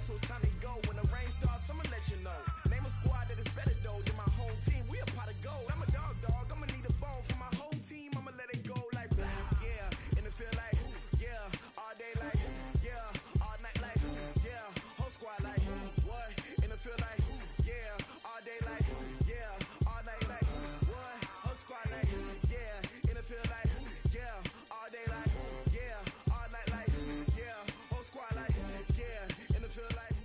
so it's time to go. When the rain starts, I'ma let you know. Name a squad that is better though than my home team. We a pot of gold. I'm a dog. I'ma need a bone for my whole team. I'ma let it go like blah. Yeah, and it feel like yeah, all day like yeah, all night like yeah, whole squad like what? And it feel like yeah, all day like yeah, all night like what? Whole squad like yeah, and it feel like yeah, all day like yeah, all night like yeah, whole squad like yeah, and it feel like.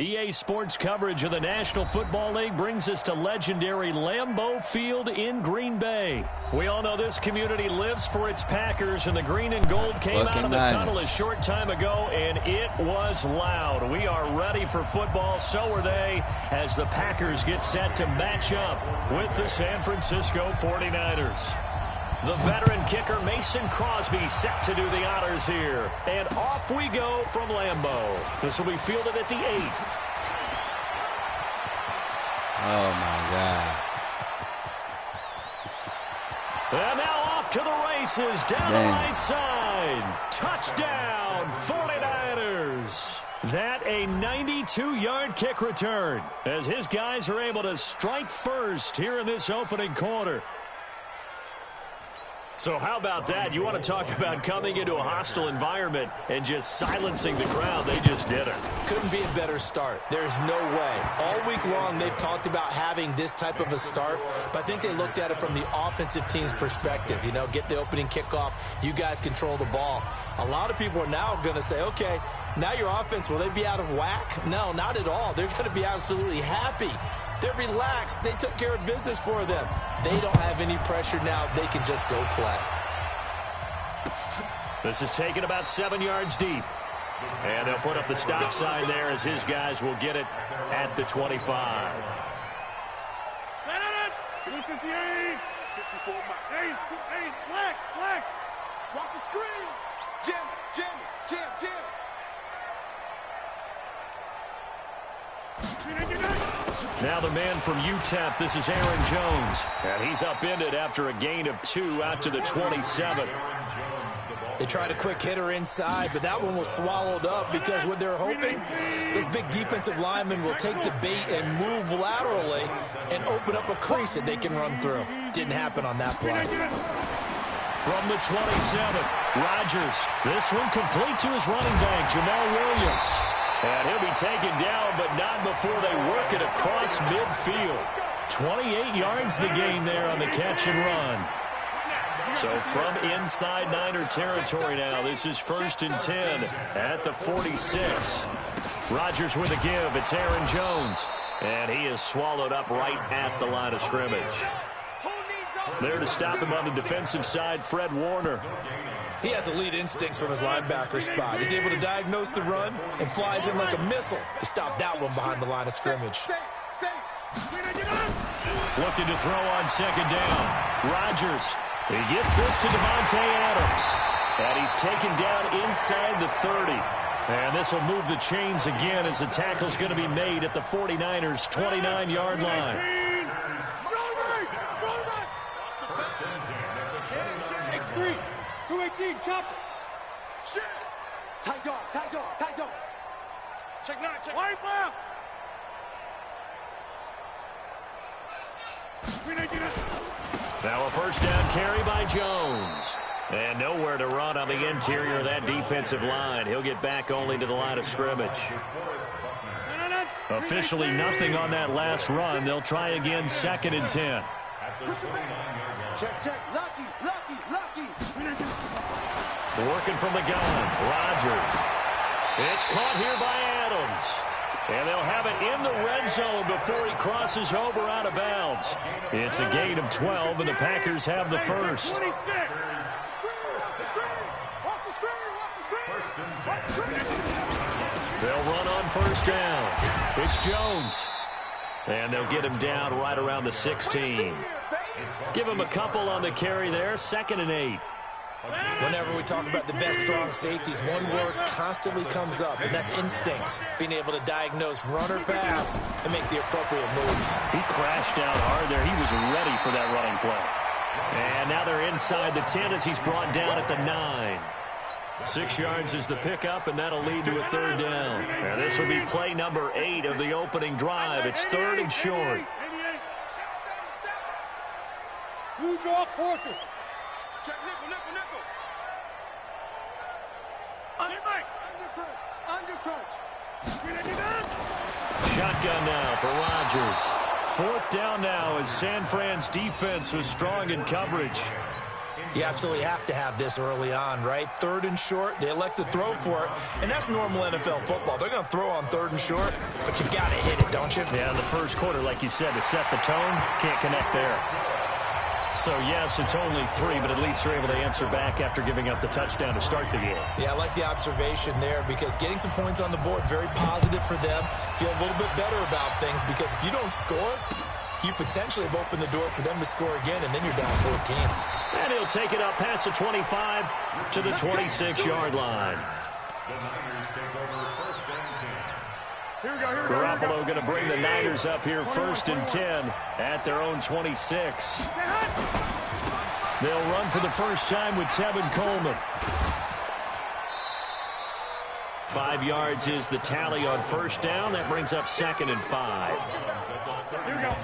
EA Sports coverage of the National Football League brings us to legendary Lambeau Field in Green Bay. We all know this community lives for its Packers, and the green and gold came out of the tunnel a short time ago, and it was loud. We are ready for football, so are they, as the Packers get set to match up with the San Francisco 49ers. The veteran kicker Mason Crosby set to do the honors here. And off we go from Lambeau. This will be fielded at the 8. Oh, my God. And now off to the races down the right side. Touchdown, 49ers. That a 92-yard kick return as his guys are able to strike first here in this opening quarter. So how about that? You want to talk about coming into a hostile environment and just silencing the crowd. They just did it. Couldn't be a better start. There's no way. All week long, they've talked about having this type of a start, but I think they looked at it from the offensive team's perspective. You know, get the opening kickoff. You guys control the ball. A lot of people are now going to say, okay, now your offense, will they be out of whack? No, not at all. They're going to be absolutely happy. They're relaxed. They took care of business for them. They don't have any pressure now. They can just go play. This is taken about 7 yards deep. And they'll put up the stop sign there as his guys will get it at the 25. 54, flag. Watch the screen. Jim. Now the man from UTEP, this is Aaron Jones. And he's upended after a gain of 2 out to the 27. They tried a quick hitter inside, but that one was swallowed up because what they're hoping, this big defensive lineman will take the bait and move laterally and open up a crease that they can run through. Didn't happen on that play. From the 27, Rodgers. This one complete to his running back, Jamal Williams. And he'll be taken down, but not before they work it across midfield. 28 yards the gain there on the catch and run. So from inside Niner territory now, this is 1st and 10 at the 46. Rodgers with a give. It's Aaron Jones. And he is swallowed up right at the line of scrimmage. There to stop him on the defensive side, Fred Warner. He has elite instincts from his linebacker spot. He's able to diagnose the run and flies in like a missile to stop that one behind the line of scrimmage. Looking to throw on 2nd down. Rodgers. He gets this to Devontae Adams. And he's taken down inside the 30. And this will move the chains again as the tackle's going to be made at the 49ers' 29-yard line. 218, chop. Shit. Tight dog. Check 9, check. White left. Now a 1st down carry by Jones. And nowhere to run on the interior of that defensive line. He'll get back only to the line of scrimmage. Officially nothing on that last run. They'll try again 2nd and 10. Check. Lucky. Working from the gun, Rodgers. It's caught here by Adams. And they'll have it in the red zone before he crosses over out of bounds. It's a gain of 12, and the Packers have the first. They'll run on 1st down. It's Jones. And they'll get him down right around the 16. Give him a couple on the carry there, 2nd and 8. Whenever we talk about the best strong safeties, one word constantly comes up, and that's instincts. Being able to diagnose run or pass and make the appropriate moves. He crashed down hard there. He was ready for that running play. And now they're inside the 10 as he's brought down at the 9. 6 yards is the pickup, and that'll lead to a third down. And this will be play number 8 of the opening drive. It's 3rd and short. You draw quarter. Check nickel. Under touch. Shotgun now for Rodgers. 4th down now as San Fran's defense was strong in coverage. You absolutely have to have this early on, right? 3rd and short, they elect to throw for it, and that's normal NFL football. They're going to throw on 3rd and short, but you got to hit it, don't you? Yeah, in the first quarter, like you said, to set the tone, can't connect there. So, yes, it's only 3, but at least they're able to answer back after giving up the touchdown to start the game. Yeah, I like the observation there because getting some points on the board, very positive for them. Feel a little bit better about things because if you don't score, you potentially have opened the door for them to score again, and then you're down 14. And he'll take it up past the 25 to the 26-yard line. Garoppolo going to bring the Niners up here 1st and 10 at their own 26. They'll run for the first time with Tevin Coleman. 5 yards is the tally on 1st down. That brings up 2nd and 5. Here we go.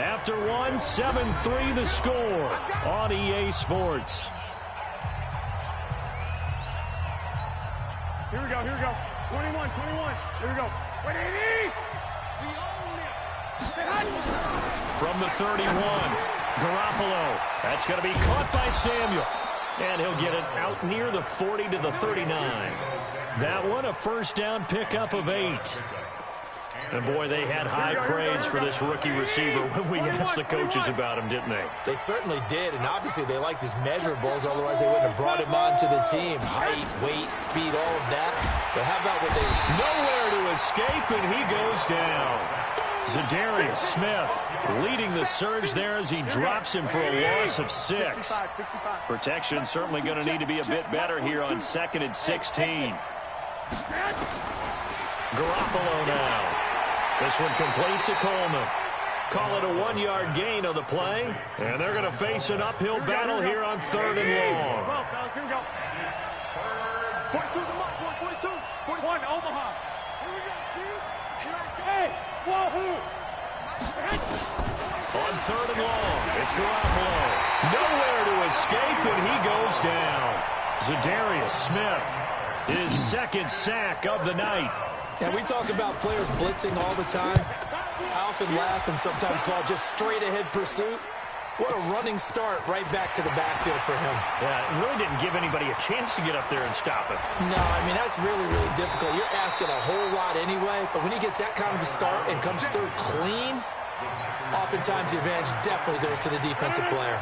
After 1, 7-3 the score on EA Sports. Here we go. 21. Here we go. 180. From the 31, Garoppolo. That's going to be caught by Samuel. And he'll get it out near the 40 to the 39. That one, a 1st down pickup of 8. And, boy, they had high praise for this rookie receiver when we asked the coaches about him, didn't they? They certainly did, and obviously they liked his measurables, otherwise they wouldn't have brought him onto the team. Height, weight, speed, all of that. But how about what they... Nowhere to escape, and he goes down. Zadarius Smith leading the surge there as he drops him for a loss of 6. Protection certainly going to need to be a bit better here on 2nd and 16. Garoppolo now. This one complete to Coleman. Call it a 1-yard gain on the play. And they're going to face an uphill battle here on 3rd and long. Here we go. 42 to Mark. 42. 41, Omaha. Here we go. Hey, wahoo. On 3rd and long, it's Garoppolo. Nowhere to escape, and he goes down. Zadarius Smith, his 2nd sack of the night. Yeah, we talk about players blitzing all the time. I often laugh and sometimes call it just straight-ahead pursuit. What a running start right back to the backfield for him. Yeah, it really didn't give anybody a chance to get up there and stop him. No, I mean, that's really, really difficult. You're asking a whole lot anyway, but when he gets that kind of a start and comes through clean, oftentimes the advantage definitely goes to the defensive player.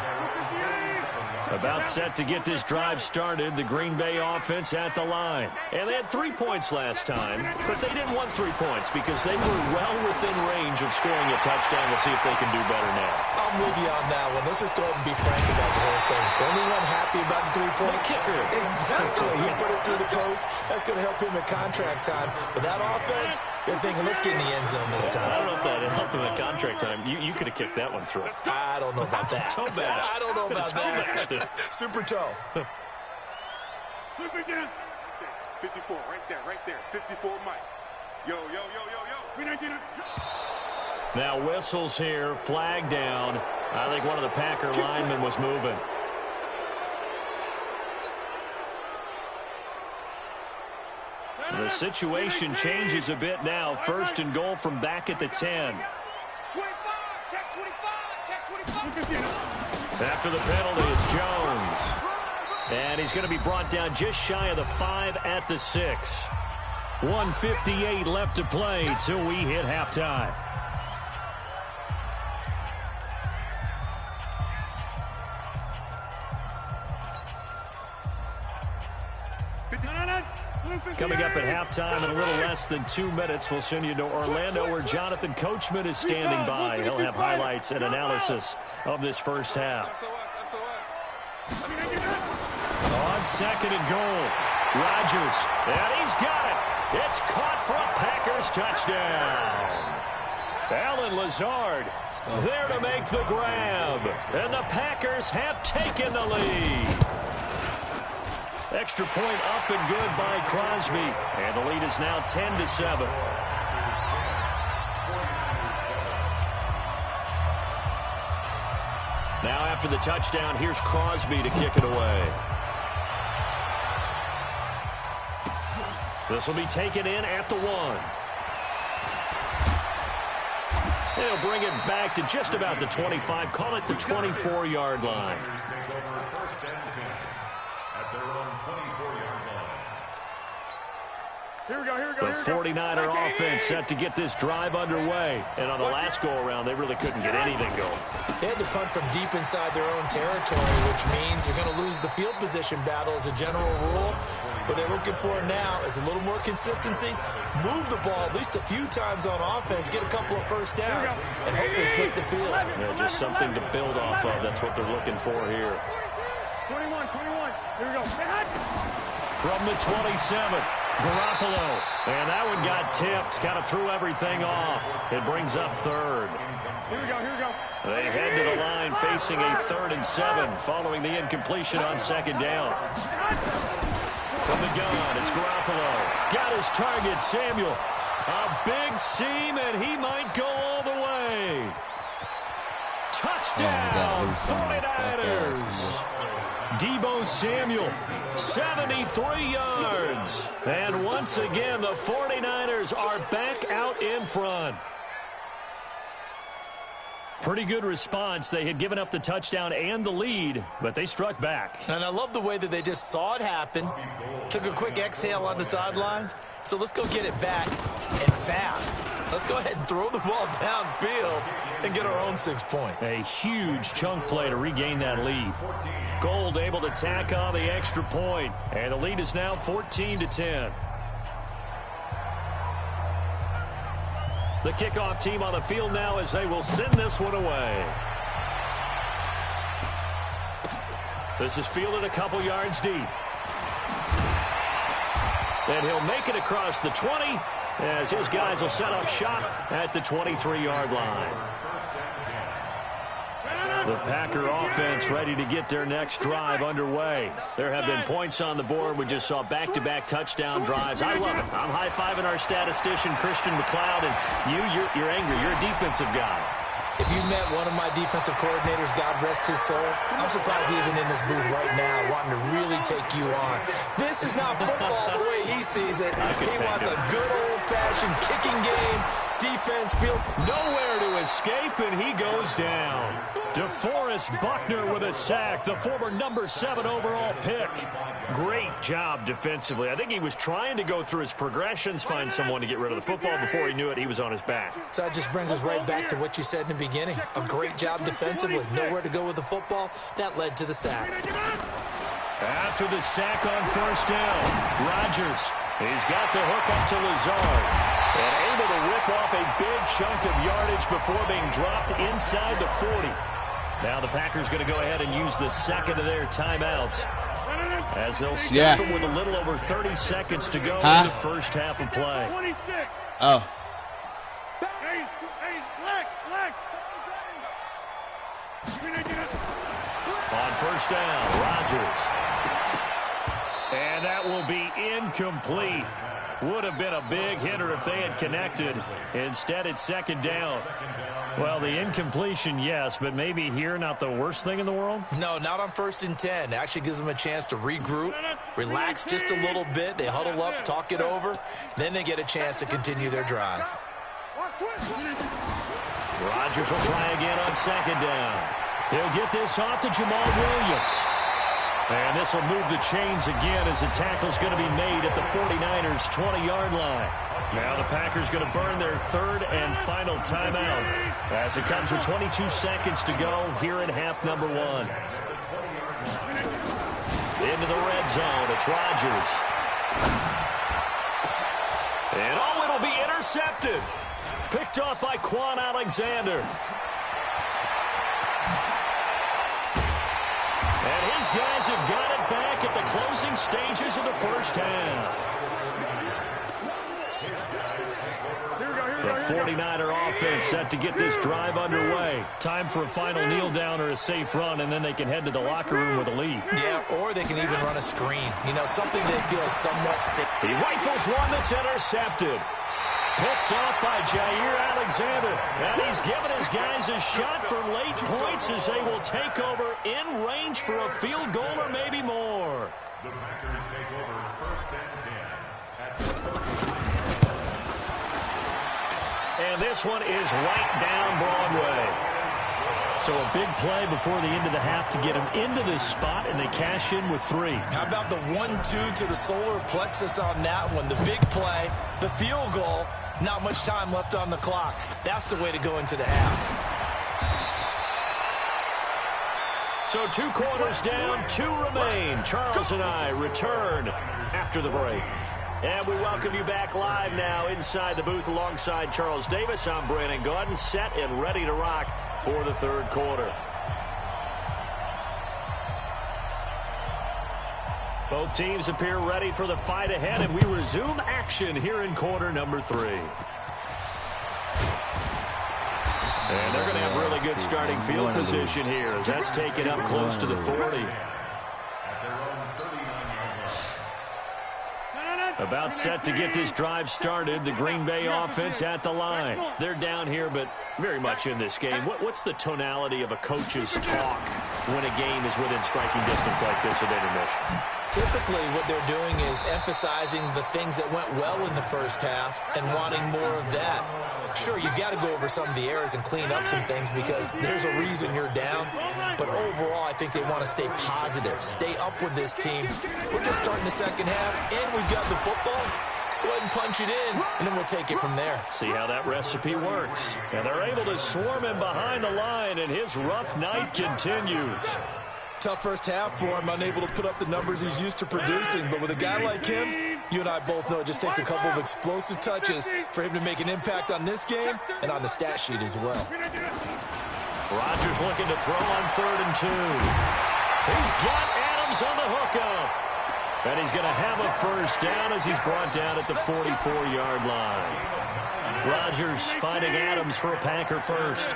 About set to get this drive started, the Green Bay offense at the line. And they had 3 points last time, but they didn't want 3 points because they were well within range of scoring a touchdown. We'll see if they can do better now. I'm with you on that one. Let's just go ahead and be frank about the whole thing. The only one happy about the 3-point kicker. Exactly. He put it through the post. That's going to help him at contract time. But that offense, they're thinking, let's get in the end zone this time. I don't know if that helped him at contract time. You could have kicked that one through. I don't know about that. Toe bash. I don't know about that. Super toe. Flip again. 54, right there. 54, Mike. Yo. We don't get it. Now whistles here, flag down. I think one of the Packer linemen was moving. The situation changes a bit now. 1st and goal from back at the 10. 25, check 25. After the penalty, it's Jones. And he's going to be brought down just shy of the 5 at the 6. 1:58 left to play till we hit halftime. Coming up at halftime in a little less than 2 minutes, we'll send you to Orlando where Jonathan Coachman is standing by. He'll have highlights and analysis of this first half. On 2nd and goal, Rodgers, and he's got it. It's caught for a Packers touchdown. Allen Lazard there to make the grab, and the Packers have taken the lead. Extra point up and good by Crosby. And the lead is now 10-7. Now after the touchdown, here's Crosby to kick it away. This will be taken in at the 1. They'll bring it back to just about the 25. Call it the 24-yard line. The 49er offense set to get this drive underway. And on the last go-around, they really couldn't get anything going. They had to punt from deep inside their own territory, which means you're going to lose the field position battle as a general rule. What they're looking for now is a little more consistency, move the ball at least a few times on offense, get a couple of first downs, and hopefully flip the field. Yeah, just something to build off of. That's what they're looking for here. 21. Here we go. From the 27, Garoppolo. And that one got tipped, kind of threw everything off. It brings up third. Here we go. They head to the line facing a 3rd and 7 following the incompletion on second down. From the gun, it's Garoppolo. Got his target, Samuel. A big seam, and he might go all the way. Touchdown, 49ers. Deebo Samuel, 73 yards. And once again, the 49ers are back out in front. Pretty good response. They had given up the touchdown and the lead, but they struck back. And I love the way that they just saw it happen, took a quick exhale on the sidelines. So let's go get it back and fast. Let's go ahead and throw the ball downfield and get our own 6 points. A huge chunk play to regain that lead. Gold able to tack on the extra point, and the lead is now 14-10. The kickoff team on the field now as they will send this one away. This is fielded a couple yards deep. And he'll make it across the 20 as his guys will set up shop at the 23-yard line. The Packer offense ready to get their next drive underway. There have been points on the board. We just saw back-to-back touchdown drives. I love it. I'm high-fiving our statistician, Christian McLeod, and you're angry. You're a defensive guy. If you met one of my defensive coordinators, God rest his soul, I'm surprised he isn't in this booth right now wanting to really take you on. This is not football the way he sees it. He wants a good old-fashioned kicking game, defense, field. Nowhere to escape, and he goes down. DeForest Buckner with a sack, the former number 7 overall pick. Great job defensively. I think he was trying to go through his progressions, find someone to get rid of the football. Before he knew it, he was on his back. So that just brings us right back to what you said in the beginning. A great job defensively. Nowhere to go with the football. That led to the sack. After the sack on first down, Rodgers, he's got the hook up to Lazard. And able to rip off a big chunk of yardage before being dropped inside the 40. Now the Packers going to go ahead and use the second of their timeouts as they'll stop them with a little over 30 seconds to go in the first half of play. 26. Oh. On first down, Rodgers. And that will be incomplete. Would have been a big hitter if they had connected. Instead, it's second down. Well, the incompletion, yes, but maybe here not the worst thing in the world? No, not on 1st and 10. It actually gives them a chance to regroup, relax just a little bit. They huddle up, talk it over. Then they get a chance to continue their drive. Rodgers will try again on second down. He'll get this off to Jamal Williams. And this will move the chains again as the tackle's going to be made at the 49ers' 20-yard line. Now the Packers going to burn their third and final timeout as it comes with 22 seconds to go here in half number 1. Into the red zone, it's Rodgers. And it'll be intercepted. Picked off by Quan Alexander. And his guys have got it back at the closing stages of the first half. The 49er offense set to get this drive underway. Time for a final kneel down or a safe run, and then they can head to the locker room with a lead. Yeah, or they can even run a screen. You know, something they feel is somewhat safe. He rifles one that's intercepted. Picked off by Jair Alexander. And he's given his guys a shot for late points as they will take over in range for a field goal or maybe more. The Packers take over first and 10 at the 39. And this one is right down Broadway. So a big play before the end of the half to get them into this spot, and they cash in with 3. How about the 1-2 to the solar plexus on that one? The big play, the field goal, not much time left on the clock. That's the way to go into the half. So 2 quarters down, 2 remain. Charles and I return after the break. And we welcome you back live now inside the booth alongside Charles Davis. I'm Brandon Gaudin, set and ready to rock for the third quarter. Both teams appear ready for the fight ahead, and we resume action here in quarter number 3. And they're going to have really good starting field position here as that's taken up close to the 40. About set to get this drive started. The Green Bay offense at the line. They're down here, but very much in this game. What's the tonality of a coach's talk when a game is within striking distance like this at intermission? Typically, what they're doing is emphasizing the things that went well in the first half and wanting more of that. Sure, you've got to go over some of the errors and clean up some things because there's a reason you're down. But overall, I think they want to stay positive, stay up with this team. We're just starting the second half, and we've got the football. Let's go ahead and punch it in, and then we'll take it from there. See how that recipe works. And they're able to swarm him behind the line, and his rough night continues. Tough first half for him, unable to put up the numbers he's used to producing. But with a guy like him, you and I both know it just takes a couple of explosive touches for him to make an impact on this game and on the stat sheet as well. Rodgers looking to throw on 3rd and 2. He's got Adams on the hookup. And he's going to have a first down as he's brought down at the 44-yard line. Rodgers finding Adams for a Packer first.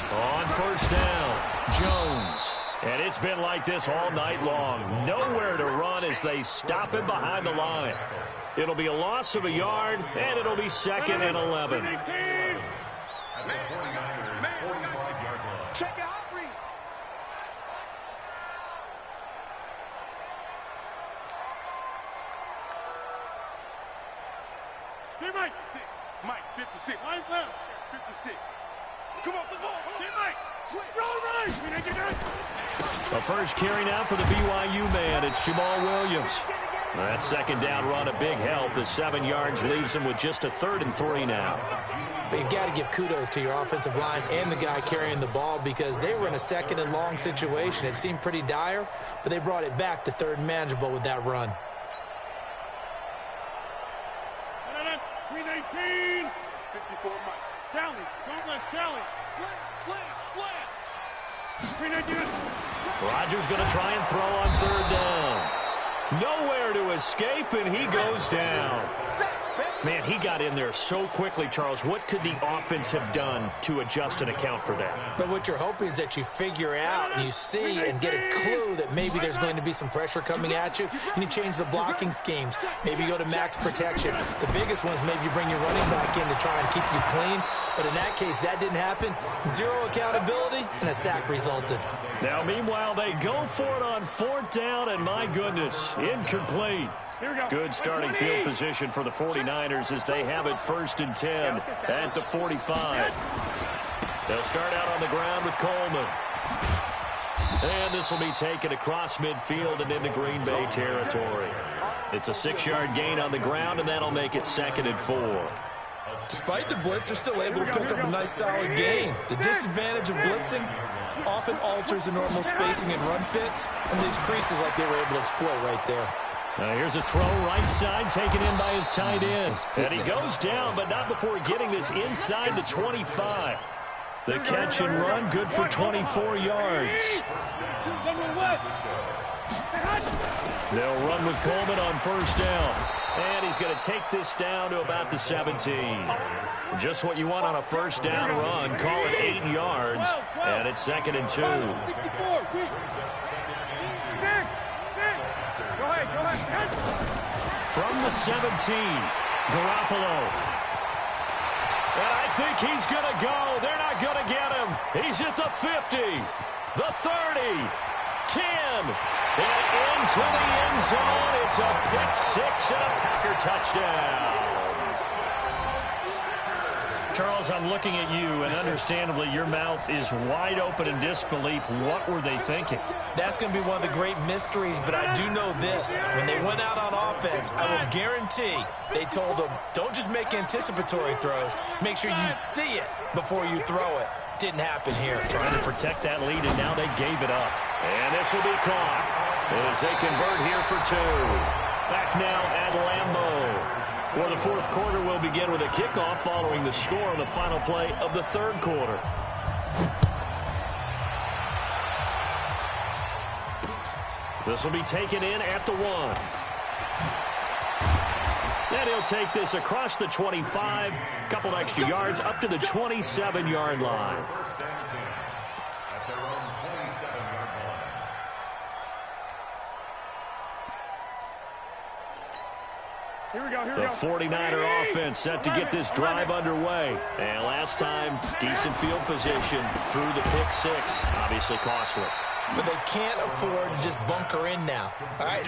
On first down, Jones. And it's been like this all night long. Nowhere to run as they stop him behind the line. It'll be a loss of a yard, and it'll be 2nd and 11. Check out, read. Hey, Mike. 6. Mike, 56. Mike left. 56. Come on, the ball. Hey, Mike. Roll right. A first carry now for the BYU man. It's Jamal Williams. That second down run, a big help. The 7 yards leaves him with just a 3rd and 3 now. But you've got to give kudos to your offensive line and the guy carrying the ball because they were in a 2nd and long situation. It seemed pretty dire, but they brought it back to 3rd and manageable with that run. 319. 54, Mike. Tally. Don't let Tally. Slam. 319. Rodgers going to try and throw on 3rd down. Nowhere to escape, and he goes down. Man, he got in there so quickly, Charles. What could the offense have done to adjust and account for that? But what you're hoping is that you figure out and you see and get a clue that maybe there's going to be some pressure coming at you, and you change the blocking schemes. Maybe you go to max protection. The biggest one is maybe you bring your running back in to try and keep you clean. But in that case, that didn't happen. 0 accountability, and a sack resulted. Now, meanwhile, they go for it on 4th down, and my goodness, incomplete. Good starting field position for the 49ers as they have it 1st and 10 at the 45. They'll start out on the ground with Coleman. And this will be taken across midfield and into Green Bay territory. It's a 6-yard gain on the ground, and that'll make it 2nd and 4. Despite the blitz, they're still able to pick up a nice, solid gain. The disadvantage of blitzing often alters the normal spacing and run fits, and leaves creases like they were able to exploit right there. Now here's a throw right side taken in by his tight end. And he goes down, but not before getting this inside the 25. The catch and run, good for 24 yards. They'll run with Coleman on first down. And he's going to take this down to about the 17. Just what you want on a first down run. Call it 8 yards. And it's 2nd and 2. From the 17, Garoppolo. And I think he's going to go. They're not going to get him. He's at the 50, the 30, 10, and into the end zone. It's a pick-6 and a Packer touchdown. Charles, I'm looking at you, and understandably, your mouth is wide open in disbelief. What were they thinking? That's going to be one of the great mysteries, but I do know this. When they went out on offense, I will guarantee they told them, don't just make anticipatory throws. Make sure you see it before you throw it. Didn't happen here. Trying to protect that lead, and now they gave it up. And this will be caught as they convert here for 2. Back now at Lambeau. Well, the fourth quarter will begin with a kickoff following the score on the final play of the third quarter. This will be taken in at the 1. And he'll take this across the 25, a couple extra yards up to the 27-yard line. The 49er offense set to get this drive underway. And last time, decent field position through the pick-6. Obviously costly. But they can't afford to just bunker in now. All right,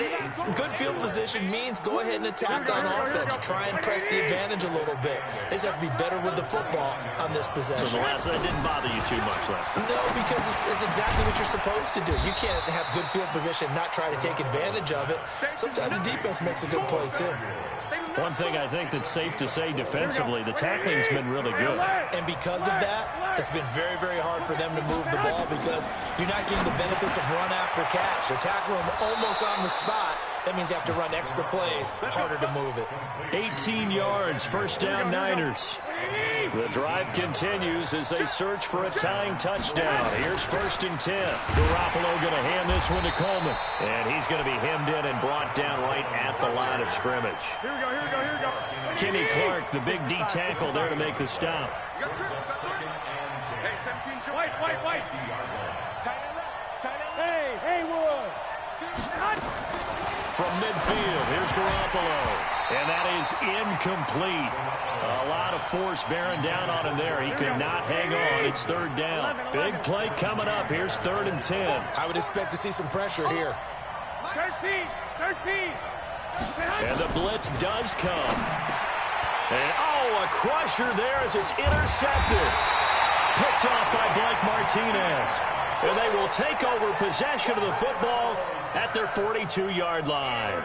good field position means go ahead and attack on offense. Try and press the advantage a little bit. They just have to be better with the football on this possession. So that didn't bother you too much last time? No, because it's exactly what you're supposed to do. You can't have good field position and not try to take advantage of it. Sometimes the defense makes a good play, too. One thing I think that's safe to say defensively, the tackling's been really good. And because of that, it's been very, very hard for them to move the ball because you're not getting the benefits of run after catch. They're tackling them almost on the spot. That means you have to run extra plays, harder to move it. 18 yards, first down Niners. The drive continues as they search for a tying touchdown. Here's 1st and 10. Garoppolo going to hand this one to Coleman. And he's going to be hemmed in and brought down right at the line of scrimmage. Here we go. Kenny Clark, the big D tackle there to make the stop. White. Hey, Wood. From midfield, here's Garoppolo. And that is incomplete. A lot of force bearing down on him there. He could not hang on. It's 3rd down. Big play coming up. Here's 3rd and 10. I would expect to see some pressure here. 13. And the blitz does come. And, a crusher there as it's intercepted. Picked off by Blake Martinez. And they will take over possession of the football at their 42-yard line.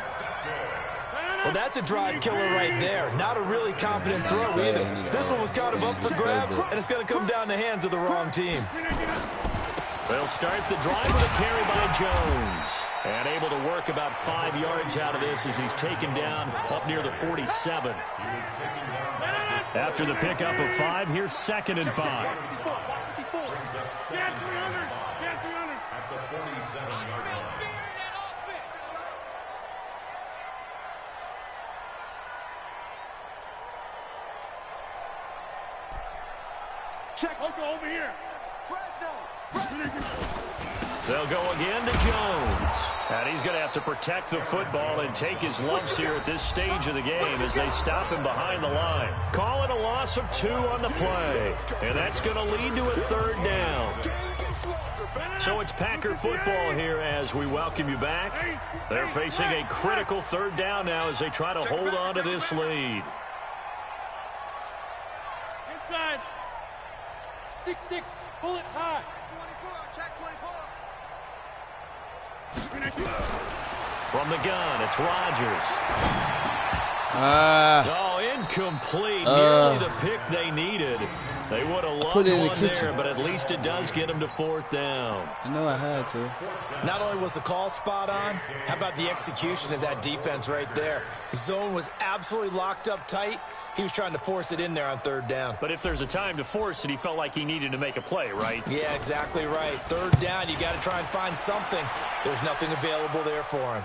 Well, that's a drive killer right there. Not a really confident throw either. This one was kind of up for grabs, and it's going to come down the hands of the wrong team. They'll start the drive with a carry by Jones. And able to work about 5 yards out of this as he's taken down up near the 47. After the pickup of 5, here's 2nd and 5. At the 47-yard line. Check. Over here. They'll go again to Jones. And he's going to have to protect the football and take his lumps here at this stage of the game as they stop him behind the line. Call it a loss of 2 on the play. And that's going to lead to a 3rd down. So it's Packer football here as we welcome you back. They're facing a critical 3rd down now as they try to hold on to this lead. Inside. 6-6. Bullet high. 24. Check 24. From the gun, it's Rodgers. Incomplete. Nearly the pick they needed. They would have loved one there, but at least it does get them to 4th down. I know I had to. Not only was the call spot on, how about the execution of that defense right there? The zone was absolutely locked up tight. He was trying to force it in there on third down. But if there's a time to force it, he felt like he needed to make a play, right? Yeah, exactly right. Third down, you got to try and find something. There's nothing available there for him.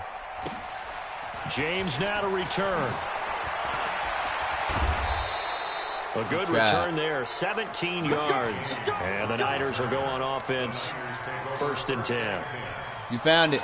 James now to return. A good return there, 17 yards. And the Niners will go on offense, 1st and 10. You found it.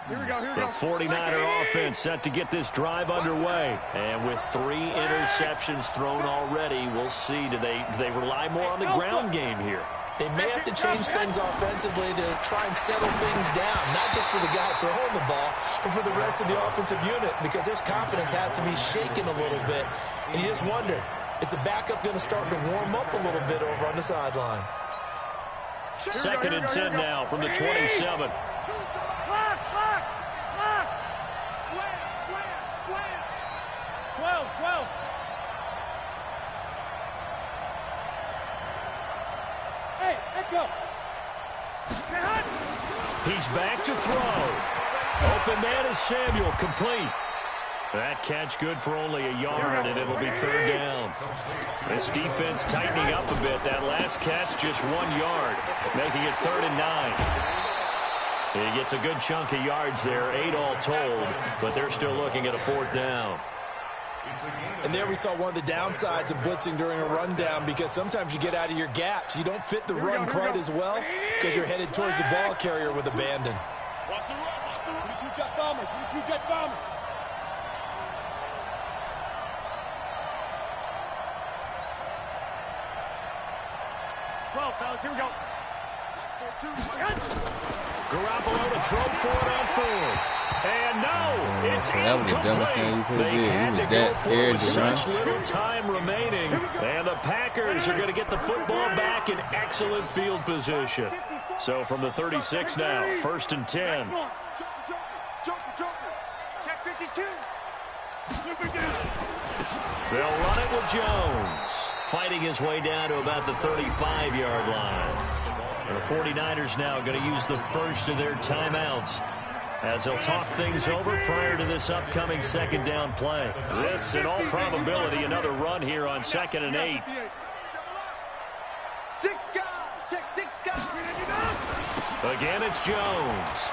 Here we go. The 49er offense set to get this drive underway. And with 3 interceptions thrown already, we'll see. Do they rely more on the ground game here? They may have to change things offensively to try and settle things down, not just for the guy throwing the ball, but for the rest of the offensive unit, because their confidence has to be shaken a little bit. And you just wonder, is the backup going to start to warm up a little bit over on the sideline? 2nd and 10 now from the 27. Slant. 12. Hey, let's go. He's back to throw. Open man is Samuel, complete. That catch good for only a yard, and it'll be 3rd down. This defense tightening up a bit. That last catch just 1 yard, making it 3rd and 9. He gets a good chunk of yards there, 8 all told, but they're still looking at a 4th down. And there we saw one of the downsides of blitzing during a rundown, because sometimes you get out of your gaps. You don't fit the run quite as well because you're headed towards the ball carrier with abandon. Watch the run. 22 jet bombers. 22 jet bombers. Fellas, here we go. Garoppolo to throw for it on 4th. And no, it's that was the dumbest thing you could have did. He was that scared with to run. such little time remaining. And the Packers are going to get the football back in excellent field position. So from the 36 now, 1st and 10. Check 52. They'll run it with Jones, fighting his way down to about the 35-yard line. The 49ers now going to use the first of their timeouts as they'll talk things over prior to this upcoming 2nd down play. This, in all probability, another run here on 2nd and 8. 6 guys. Check 6 guys. Again, it's Jones.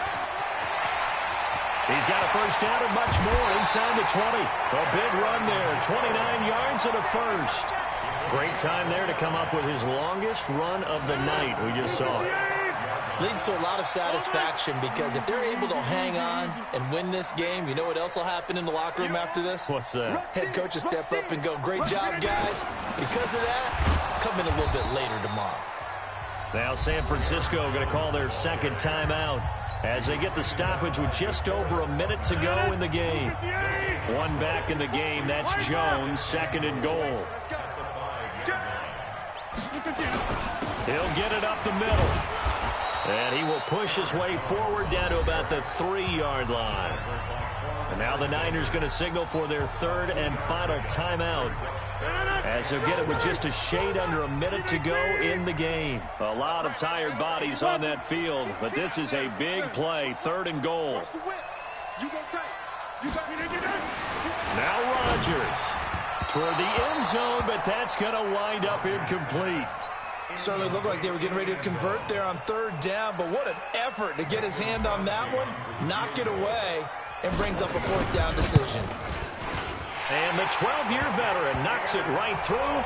He's got a first down and much more inside the 20. A big run there, 29 yards and a first. Great time there to come up with his longest run of the night. We just saw it. Leads to a lot of satisfaction, because if they're able to hang on and win this game, you know what else will happen in the locker room after this? What's that? Head coach will step up and go, great job, guys. Because of that, come in a little bit later tomorrow. Now San Francisco going to call their 2nd timeout as they get the stoppage with just over a minute to go in the game. One back in the game, that's Jones, 2nd and goal. He'll get it up the middle. And he will push his way forward down to about the 3-yard line. And now the Niners going to signal for their 3rd and final timeout, as they'll get it with just a shade under a minute to go in the game. A lot of tired bodies on that field, but this is a big play, 3rd and goal. Now Rodgers toward the end zone, but that's going to wind up incomplete. Certainly looked like they were getting ready to convert there on 3rd down, but what an effort to get his hand on that one, knock it away, and brings up a 4th down decision. And the 12-year veteran knocks it right through.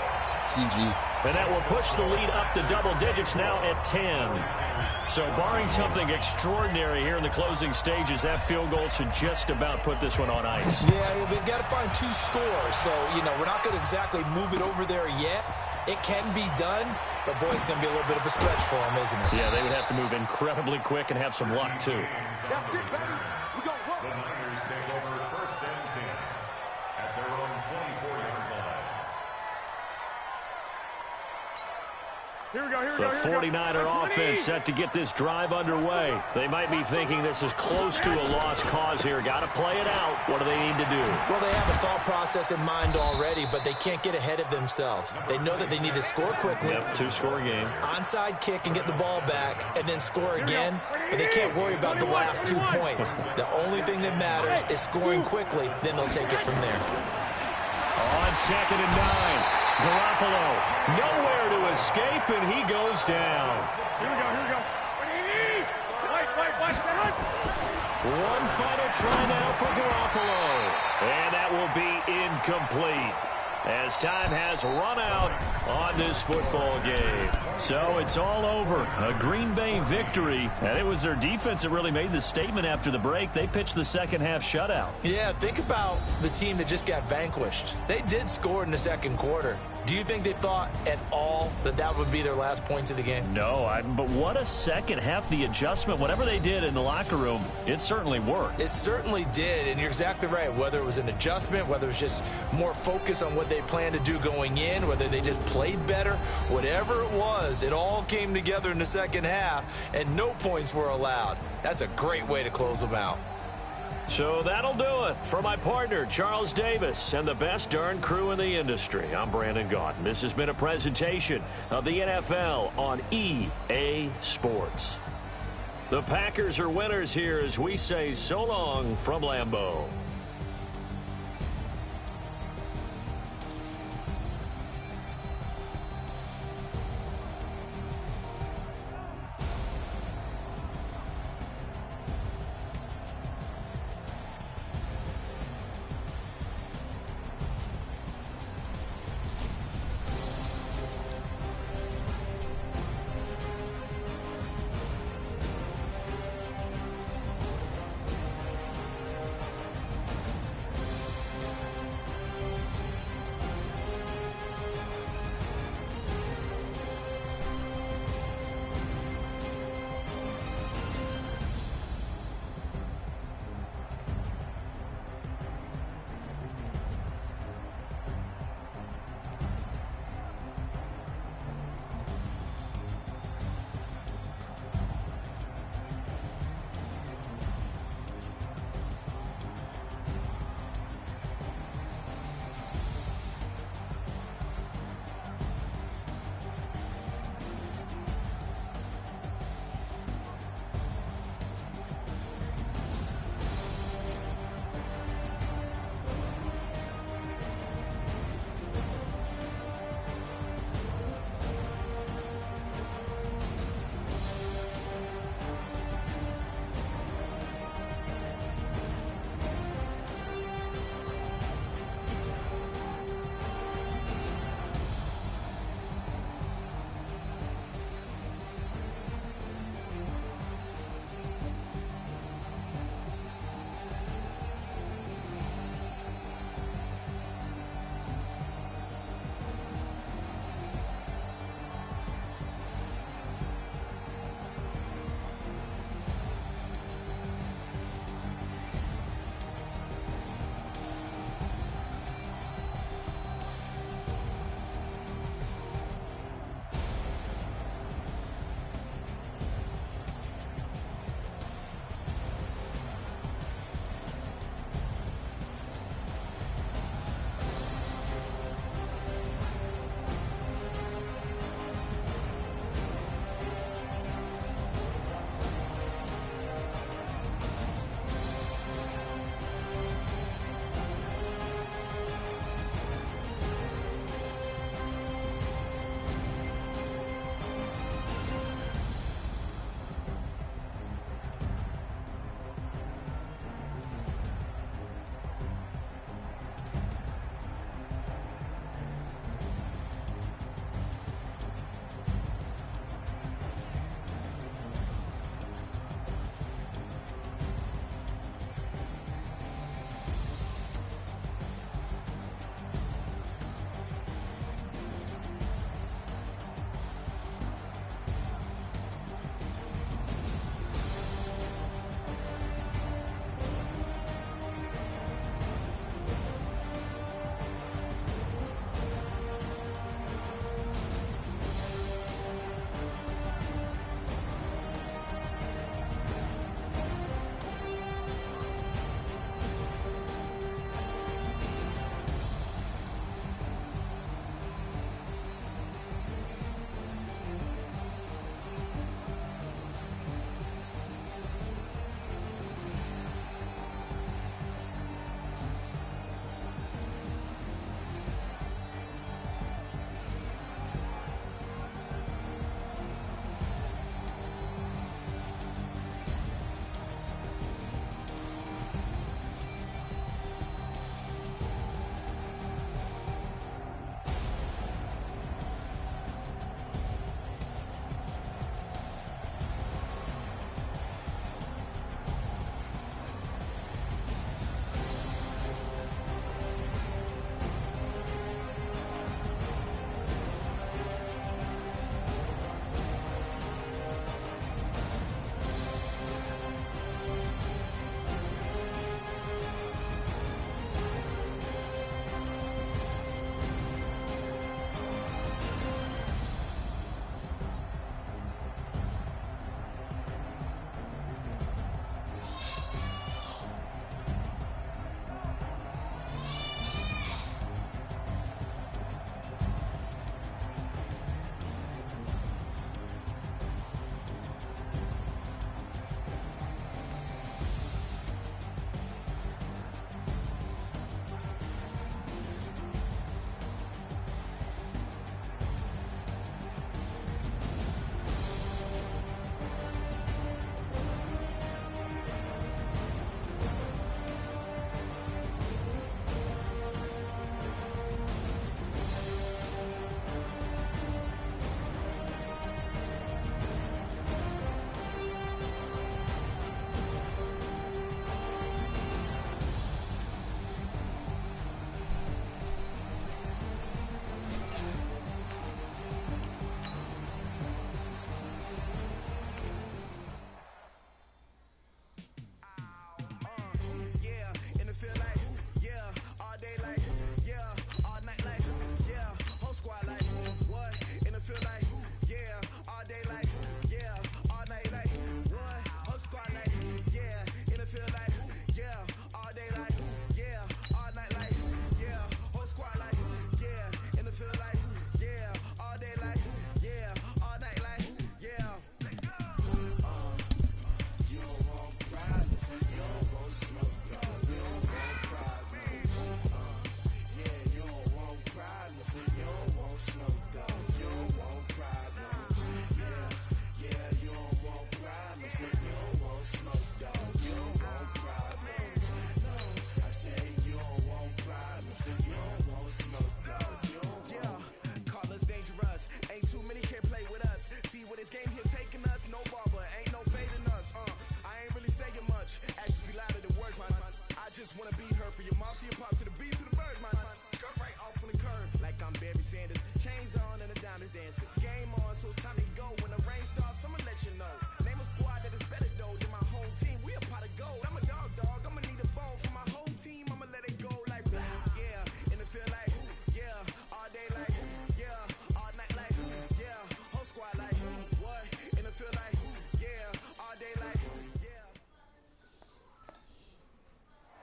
GG. And that will push the lead up to double digits now at 10. So barring something extraordinary here in the closing stages, that field goal should just about put this one on ice. Yeah, we've got to find 2 scores. So, we're not going to exactly move it over there yet. It can be done, but boy, it's going to be a little bit of a stretch for them, isn't it? Yeah, they would have to move incredibly quick and have some luck, too. That's it, baby. We go. The Niners take over 1st and 10 at their own 24-yard line. The 49er offense set to get this drive underway. They might be thinking this is close to a lost cause here. Got to play it out. What do they need to do? Well, they have a thought process in mind already, but they can't get ahead of themselves. They know that they need to score quickly. Yep, two-score game. Onside kick and get the ball back and then score again, but they can't worry about the last 2 points. The only thing that matters is scoring quickly, then they'll take it from there. On 2nd and 9, Garoppolo nowhere to escape, and he goes down. Here we go. White. One final try now for Garoppolo, and that will be incomplete as time has run out on this football game. So it's all over. A Green Bay victory, and it was their defense that really made the statement after the break. They pitched the second-half shutout. Yeah, think about the team that just got vanquished. They did score in the second quarter. Do you think they thought at all that that would be their last points of the game? No, but what a second half. The adjustment, whatever they did in the locker room, it certainly worked. It certainly did, and you're exactly right. Whether it was an adjustment, whether it was just more focus on what they planned to do going in, whether they just played better, whatever it was, it all came together in the second half, and no points were allowed. That's a great way to close them out. So that'll do it for my partner, Charles Davis, and the best darn crew in the industry. I'm Brandon Gaudin. This has been a presentation of the NFL on EA Sports. The Packers are winners here as we say so long from Lambeau.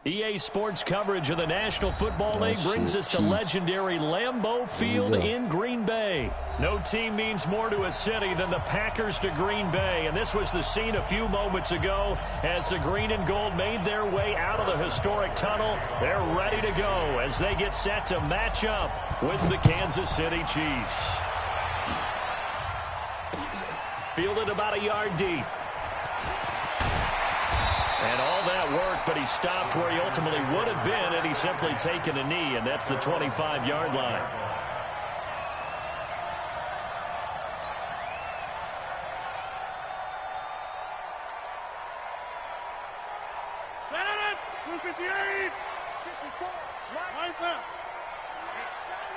EA Sports coverage of the National Football League brings us to legendary Lambeau Field in Green Bay. No team means more to a city than the Packers to Green Bay, and this was the scene a few moments ago as the green and gold made their way out of the historic tunnel. They're ready to go as they get set to match up with the Kansas City Chiefs. Fielded about a yard deep. And all that work, but he stopped where he ultimately would have been had he simply taken a knee, and that's the 25-yard line.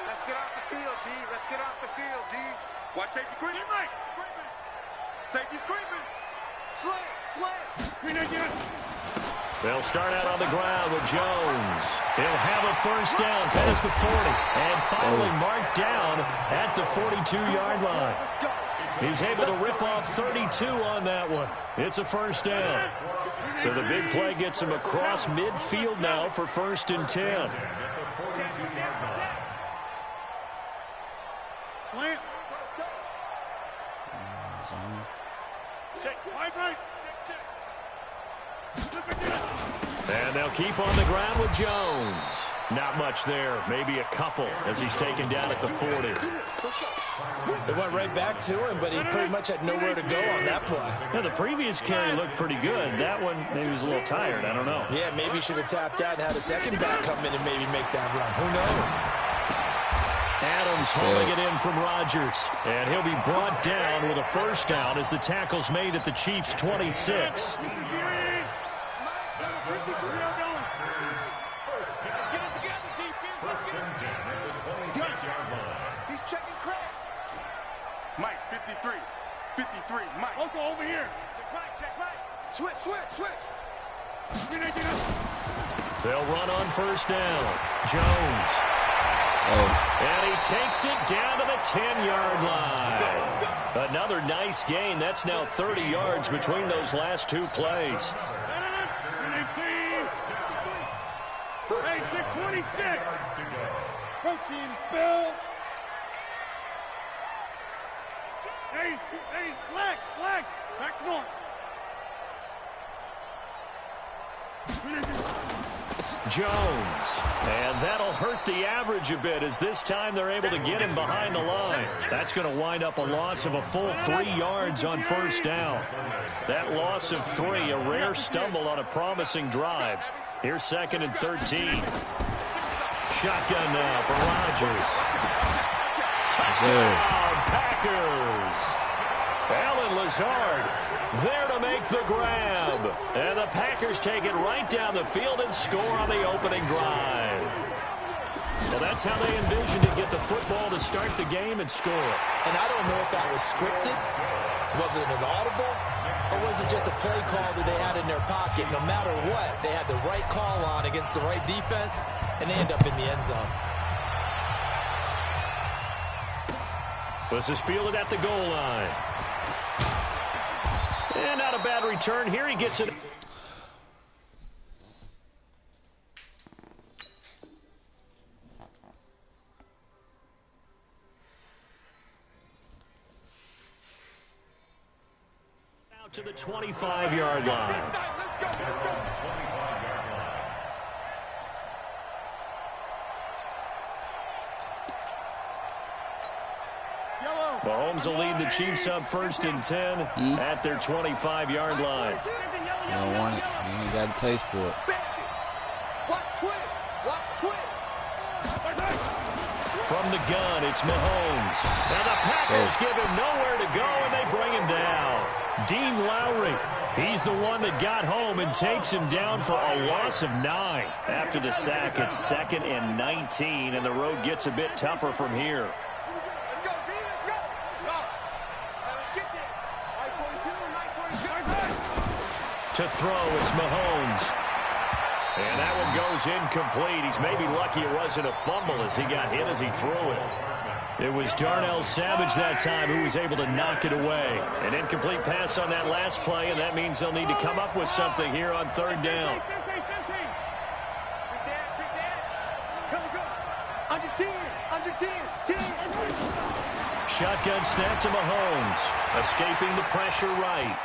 Let's get off the field, D. Let's get off the field, D. Watch safety creeping. Safety's creeping. Slam. They'll start out on the ground with Jones. He'll have a first down past the 40. And finally marked down at the 42-yard line. He's able to rip off 32 on that one. It's a first down. So the big play gets him across midfield now for 1st and 10. And they'll keep on the ground with Jones. Not much there, maybe a couple as he's taken down at the 40. They went right back to him, but he pretty much had nowhere to go on that play. Yeah, the previous carry looked pretty good. That one, maybe was a little tired. I don't know. Yeah, maybe he should have tapped out and had a second back come in and maybe make that run. Who knows? Adams hauling it in from Rodgers. And he'll be brought down with a first down as the tackle's made at the Chiefs' 26. He's checking crack. Mike, 53. 53. Mike. Uncle, over here. Check right. Switch. They'll run on first down. Jones. And he takes it down to the 10-yard line. Another nice gain. That's now 30 yards between those last two plays. 26. Protein spill. Hey, flag. Back north. Jones. And that'll hurt the average a bit as this time they're able to get him behind the line. That's going to wind up a loss of a full 3 yards on first down. That loss of 3, a rare stumble on a promising drive. Here's 2nd and 13. Shotgun now for Rodgers. Touchdown, Packers. Allen Lazard there to make the grab. And the Packers take it right down the field and score on the opening drive. Well, that's how they envisioned to get the football to start the game and score. And I don't know if that was scripted. Was it an audible? Or was it just a play call that they had in their pocket? No matter what, they had the right call on against the right defense, and they end up in the end zone. This is fielded at the goal line. And not a bad return. Here he gets it. Out to the 25-yard line. Mahomes will lead the Chiefs up 1st and 10 at their 25-yard line. You don't want it. You ain't got a taste for it. From the gun, it's Mahomes. Now the Packers give him nowhere to go, and they bring him down. Dean Lowry, he's the one that got home and takes him down for a loss of 9. After the sack, it's 2nd and 19, and the road gets a bit tougher from here. To throw, it's Mahomes. And that one goes incomplete. He's maybe lucky it wasn't a fumble as he got hit as he threw it. It was Darnell Savage that time who was able to knock it away. An incomplete pass on that last play, and that means they'll need to come up with something here on 3rd down. shotgun snap to Mahomes. Escaping the pressure right.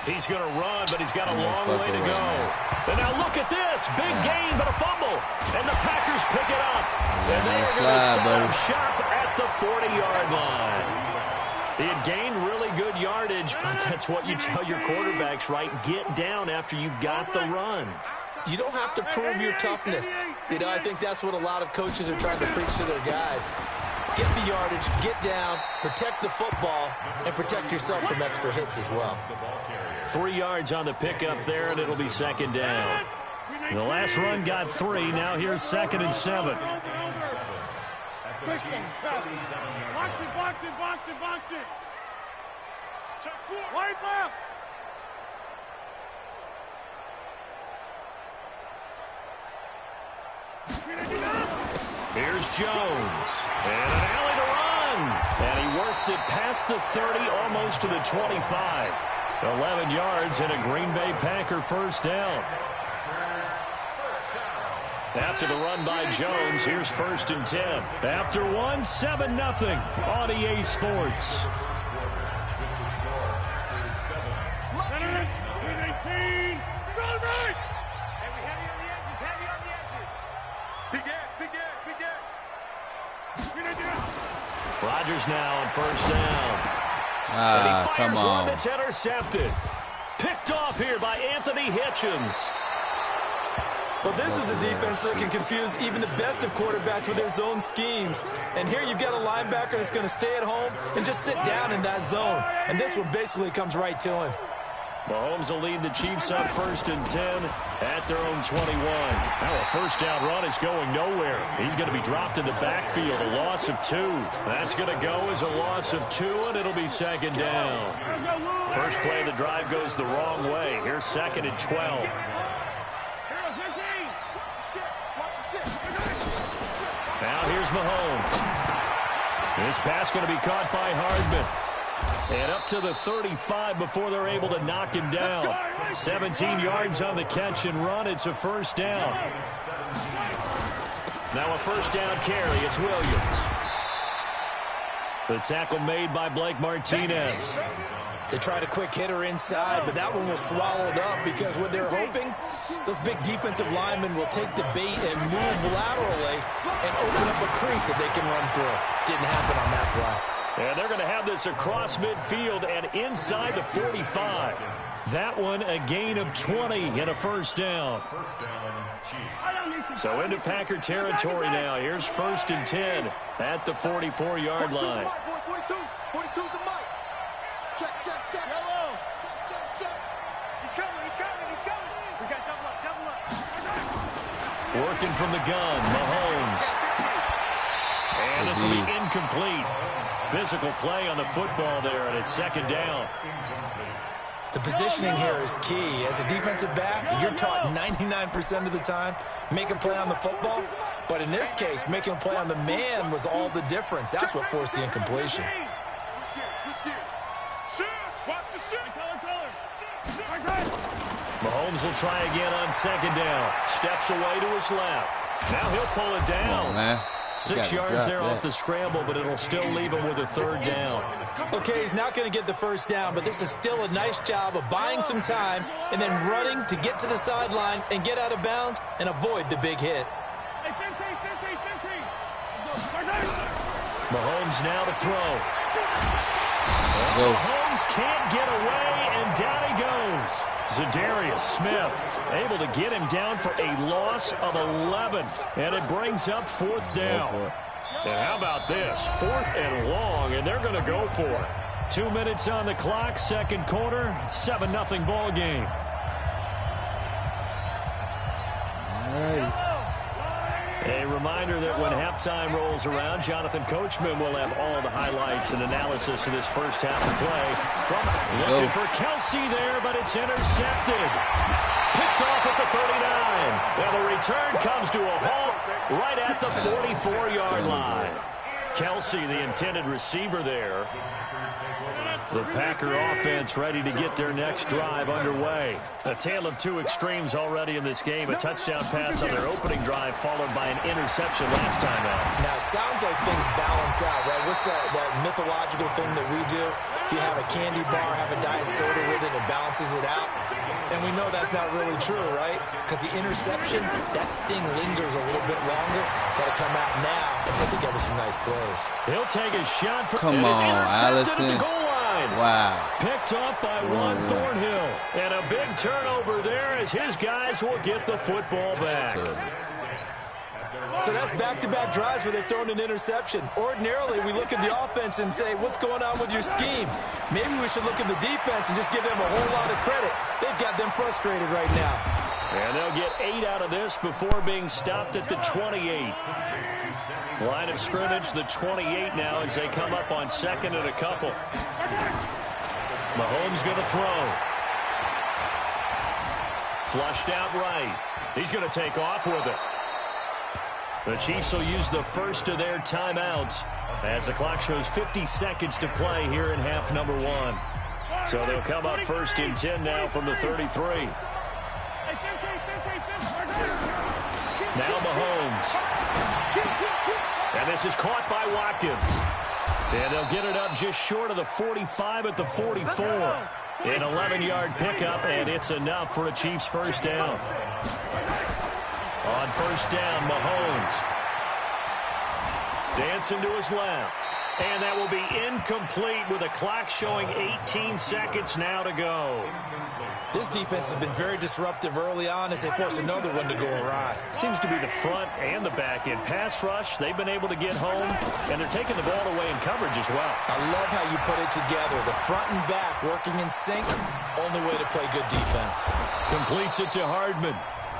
He's going to run, but he's got a long way to go. And now look at this. Big gain, but a fumble. And the Packers pick it up. And they're going to set up shop at the 40-yard line. He had gained really good yardage, but that's what you tell your quarterbacks, right? Get down after you got the run. You don't have to prove your toughness. You know, I think that's what a lot of coaches are trying to preach to their guys. Get the yardage, get down, protect the football, and protect yourself from extra hits as well. 3 yards on the pickup there, and it'll be second down. The last run got 3. Now here's 2nd and 7. Box it. Wide left. Here's Jones. And an alley to run. And he works it past the 30, almost to the 25. 11 yards and a Green Bay Packer first down. After the run by Jones, here's 1st and 10. After 1, 7-0 on EA Sports. Rodgers now on 1st down. And he fires one that's intercepted. Picked off here by Anthony Hitchens. Well, this is a defense that can confuse even the best of quarterbacks with their zone schemes. And here you've got a linebacker that's going to stay at home and just sit down in that zone. And this one basically comes right to him. Mahomes will lead the Chiefs up 1st and 10 at their own 21. Now a first down run is going nowhere. He's going to be dropped in the backfield, a loss of 2. That's going to go as a loss of 2, and it'll be 2nd down. First play of the drive goes the wrong way. Here's 2nd and 12. Now here's Mahomes. This pass going to be caught by Hardman. And up to the 35 before they're able to knock him down. 17 yards on the catch and run. It's a first down. Now a first down carry. It's Williams. The tackle made by Blake Martinez. They tried a quick hitter inside, but that one was swallowed up because what they're hoping, those big defensive linemen will take the bait and move laterally and open up a crease that they can run through. Didn't happen on that play. And they're going to have this across midfield and inside the 45. That one a gain of 20 and a first down. So into Packer territory now. Here's 1st and 10 at the 44-yard line. 42 the mic. Check. Yellow. Check. He's coming. We got double up. Working from the gun, Mahomes. And this will be incomplete. Physical play on the football there, and it's 2nd down. The positioning here is key. As a defensive back, you're taught 99% of the time, make a play on the football. But in this case, making a play on the man was all the difference. That's what forced the incompletion. Mahomes will try again on 2nd down. Steps away to his left. Now he'll pull it down. Come on, man. 6 yards there off the scramble, but it'll still leave him with a 3rd down. Okay, he's not going to get the first down, but this is still a nice job of buying some time and then running to get to the sideline and get out of bounds and avoid the big hit. Mahomes now to throw. Mahomes can't get away, and down he goes. Zadarius Smith able to get him down for a loss of 11. And it brings up 4th down. And how about this? 4th and long, and they're going to go for it. 2 minutes on the clock, 2nd quarter, 7-0 ball game. A reminder that when halftime rolls around, Jonathan Coachman will have all the highlights and analysis of this first half of play. From looking for Kelsey there, but it's intercepted. Picked off at the 39. Now the return comes to a halt right at the 44-yard line. Kelsey, the intended receiver there. The Packer offense ready to get their next drive underway. A tale of two extremes already in this game. A touchdown pass on their opening drive followed by an interception last time out. Now, it sounds like things balance out, right? What's that mythological thing that we do? If you have a candy bar, have a diet soda with it, it balances it out. And we know that's not really true, right? Because the interception, that sting lingers a little bit longer. Got to come out now and put together some nice plays. He'll take a shot for Come on, Allison. Wow. Picked up by Juan Thornhill. And a big turnover there as his guys will get the football back. So that's back-to-back drives where they've thrown an interception. Ordinarily, we look at the offense and say, what's going on with your scheme? Maybe we should look at the defense and just give them a whole lot of credit. They've got them frustrated right now. And they'll get 8 out of this before being stopped at the 28. Line of scrimmage, the 28 now as they come up on second and a couple. Mahomes going to throw. Flushed out right. He's going to take off with it. The Chiefs will use the first of their timeouts as the clock shows 50 seconds to play here in half number 1. So they'll come up first and 10 now from the 33. Now Mahomes. And this is caught by Watkins. And they'll get it up just short of the 45 at the 44. An 11-yard pickup, and it's enough for a Chiefs first down. On first down, Mahomes. Dancing to his left. And that will be incomplete with a clock showing 18 seconds now to go. This defense has been very disruptive early on as they force another one to go awry. Seems to be the front and the back end. Pass rush, they've been able to get home, and they're taking the ball away in coverage as well. I love how you put it together. The front and back working in sync, only way to play good defense. Completes it to Hardman.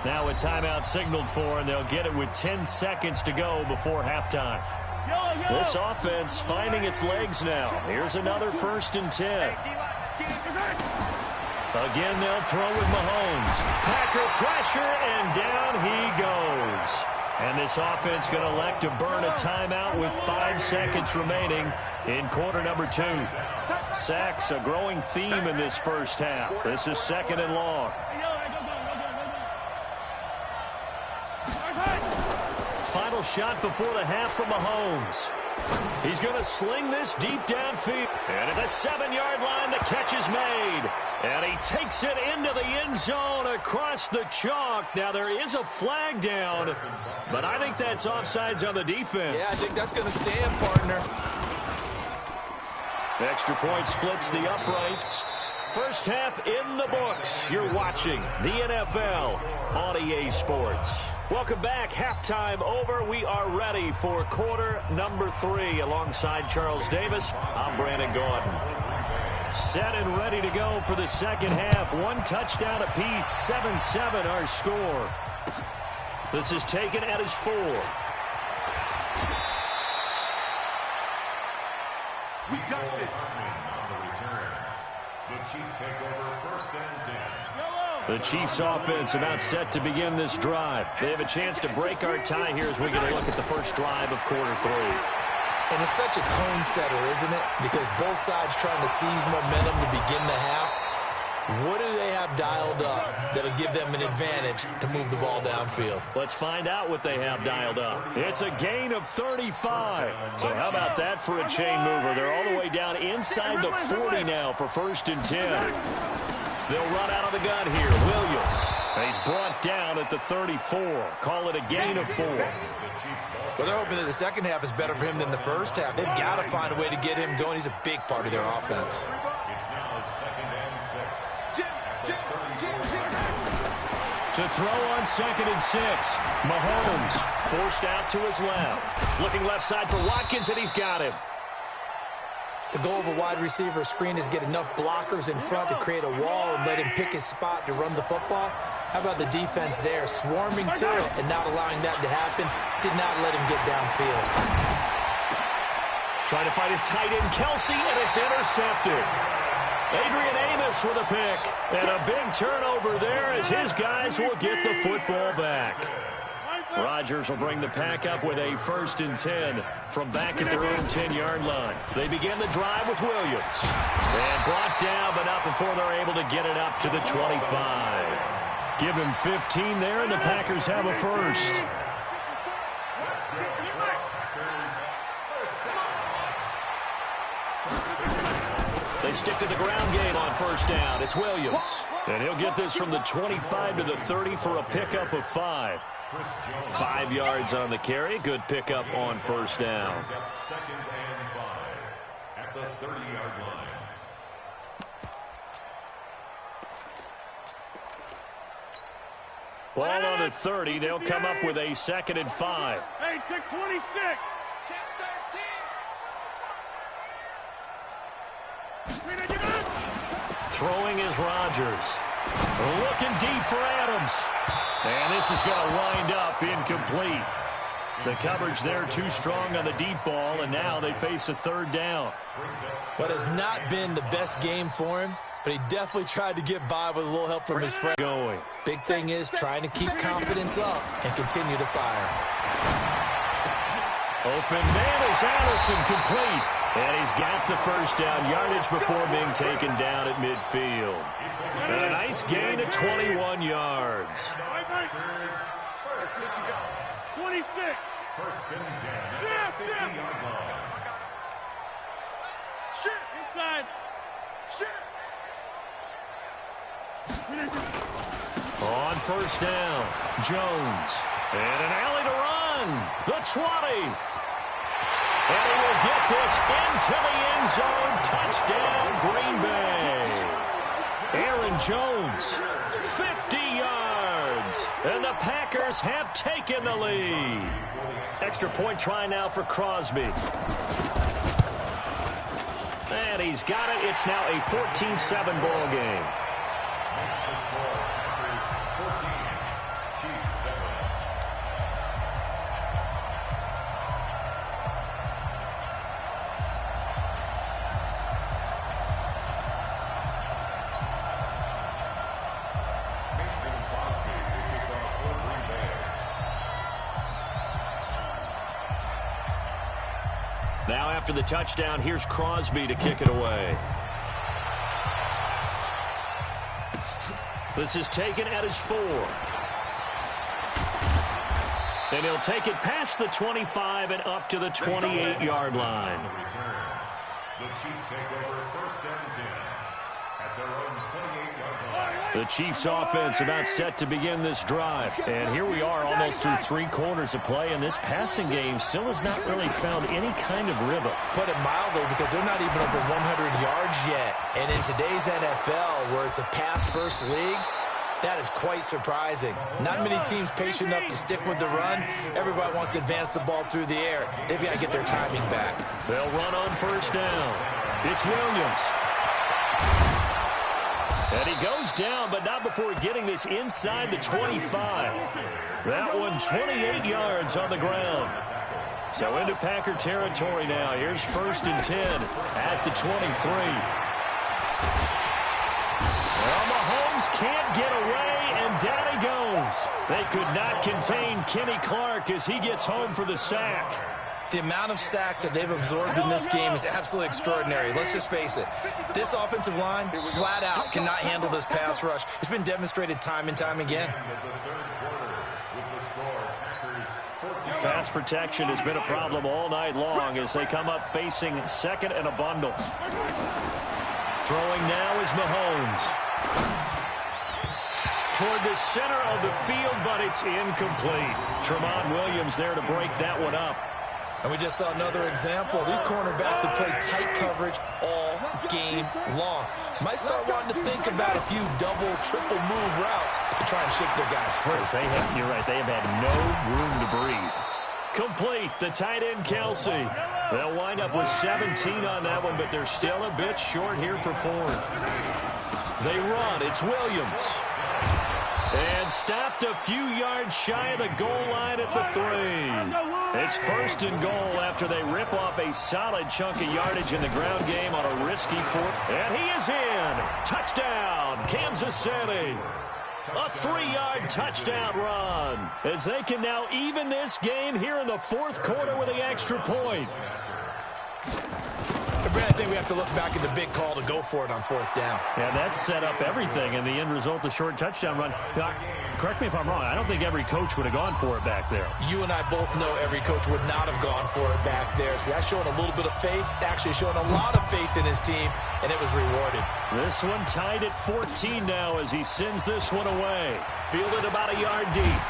Now a timeout signaled for, and they'll get it with 10 seconds to go before halftime. This offense finding its legs now. Here's another first and 10. Again, they'll throw with Mahomes. Packer pressure, and down he goes. And this offense going to elect to burn a timeout with 5 seconds remaining in quarter number 2. Sacks, a growing theme in this first half. This is second and long. Final shot before the half from Mahomes. He's going to sling this deep downfield. And at the 7-yard line, the catch is made. And he takes it into the end zone across the chalk. Now, there is a flag down, but I think that's offsides on the defense. Yeah, I think that's going to stand, partner. Extra point splits the uprights. First half in the books. You're watching the NFL on EA Sports. Welcome back. Halftime over. We are ready for quarter number 3. Alongside Charles Davis, I'm Brandon Gordon. Set and ready to go for the second half. 1 touchdown apiece. 7-7 our score. This is taken at his 4. We got it. On the return, the Chiefs take over first and 10. The Chiefs offense about set to begin this drive. They have a chance to break our tie here as we get a look at the first drive of quarter 3. And it's such a tone setter, isn't it? Because both sides trying to seize momentum to begin the half. What do they have dialed up that'll give them an advantage to move the ball downfield? Let's find out what they have dialed up. It's a gain of 35. So how about that for a chain mover? They're all the way down inside the 40 now for first and 10. They'll run out of the gun here. Williams. He's brought down at the 34. Call it a gain of 4. Well, they're hoping that the second half is better for him than the first half. They've got to find a way to get him going. He's a big part of their offense. It's now second and 6. To throw on second and 6. Mahomes forced out to his left. Looking left side for Watkins, and he's got him. The goal of a wide receiver screen is get enough blockers in front to create a wall and let him pick his spot to run the football. How about the defense there, swarming to it and not allowing that to happen? Did not let him get downfield. Trying to find his tight end, Kelsey, and it's intercepted. Adrian Amos with a pick. And a big turnover there as his guys will get the football back. Rodgers will bring the pack up with a first and 10 from back at their own 10-yard line. They begin the drive with Williams. before they're able to get it up to the 25. Give him 15 there, and the Packers have a first. They stick to the ground game on first down. It's Williams. And he'll get this from the 25 to the 30 for a pickup of 5. 5 yards on the carry. Good pickup on first down. Second and 5 at the 30-yard line. Ball on the 30. They'll come up with a second and 5. Hey, take 26. Check 13. Throwing is Rodgers. Looking deep for Adams. And this is going to wind up incomplete. The coverage there too strong on the deep ball, and now they face a third down. What has not been the best game for him, but he definitely tried to get by with a little help from his friend. Big thing is trying to keep confidence up and continue to fire. Open man is Allison, complete. And he's got the first down yardage before being taken down at midfield. And a nice gain of 21 yards. 26. First and 10 at the 50-yard line. Inside. On first down, Jones. And an alley to run. The 20. And he will get this into the end zone. Touchdown, Green Bay. Aaron Jones, 50 yards. And the Packers have taken the lead. Extra point try now for Crosby. And he's got it. It's now a 14-7 ball game. Now after the touchdown, here's Crosby to kick it away. This is taken at his 4. And he'll take it past the 25 and up to the 28-yard line. The Chiefs take over first and 10 at their own 28-yard line. The Chiefs offense about set to begin this drive. And here we are almost through 3 quarters of play, and this passing game still has not really found any kind of rhythm. Put it mildly, because they're not even over 100 yards yet. And in today's NFL, where it's a pass-first league, that is quite surprising. Not many teams patient enough to stick with the run. Everybody wants to advance the ball through the air. They've got to get their timing back. They'll run on first down. It's Williams. And he goes down, but not before getting this inside the 25. That one 28 yards on the ground. So into Packer territory now. Here's first and 10 at the 23. Well, Mahomes can't get away, and down he goes. They could not contain Kenny Clark as he gets home for the sack. The amount of sacks that they've absorbed in this game is absolutely extraordinary. Let's just face it. This offensive line, flat out, cannot handle this pass rush. It's been demonstrated time and time again. Pass protection has been a problem all night long as they come up facing second and a bundle. Throwing now is Mahomes. Toward the center of the field, but it's incomplete. Tramon Williams there to break that one up. And we just saw another example. These cornerbacks have played tight coverage all game long. Might start wanting to think about a few double, triple move routes to try and shake their guys free. You're right. They have had no room to breathe. Complete. The tight end, Kelsey. They'll wind up with 17 on that one, but they're still a bit short here for 4th. They run. It's Williams. And stopped a few yards shy of the goal line at the 3. It's first and goal after they rip off a solid chunk of yardage in the ground game on a risky 4. And he is in. Touchdown, Kansas City. A 3-yard touchdown run as they can now even this game here in the 4th quarter with the extra point. Brad, I think we have to look back at the big call to go for it on 4th down. Yeah, that set up everything, and the end result, the short touchdown run. Now, correct me if I'm wrong. I don't think every coach would have gone for it back there. You and I both know every coach would not have gone for it back there. So that's showing a little bit of faith, actually showing a lot of faith in his team, and it was rewarded. This one tied at 14 now as he sends this one away. Fielded about a yard deep.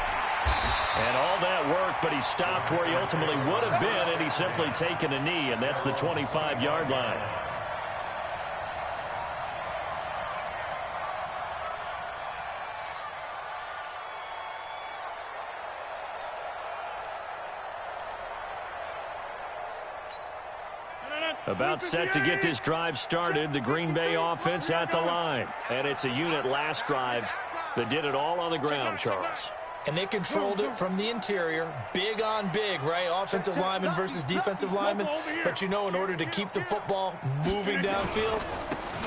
And all that worked, but he stopped where he ultimately would have been, and he's simply taken a knee, and that's the 25-yard line. About set to get this drive started, the Green Bay offense at the line. And it's a unit last drive that did it all on the ground, Charles. And they controlled it from the interior, big on big, right? Offensive lineman versus defensive lineman. But you know, in order to keep the football moving downfield,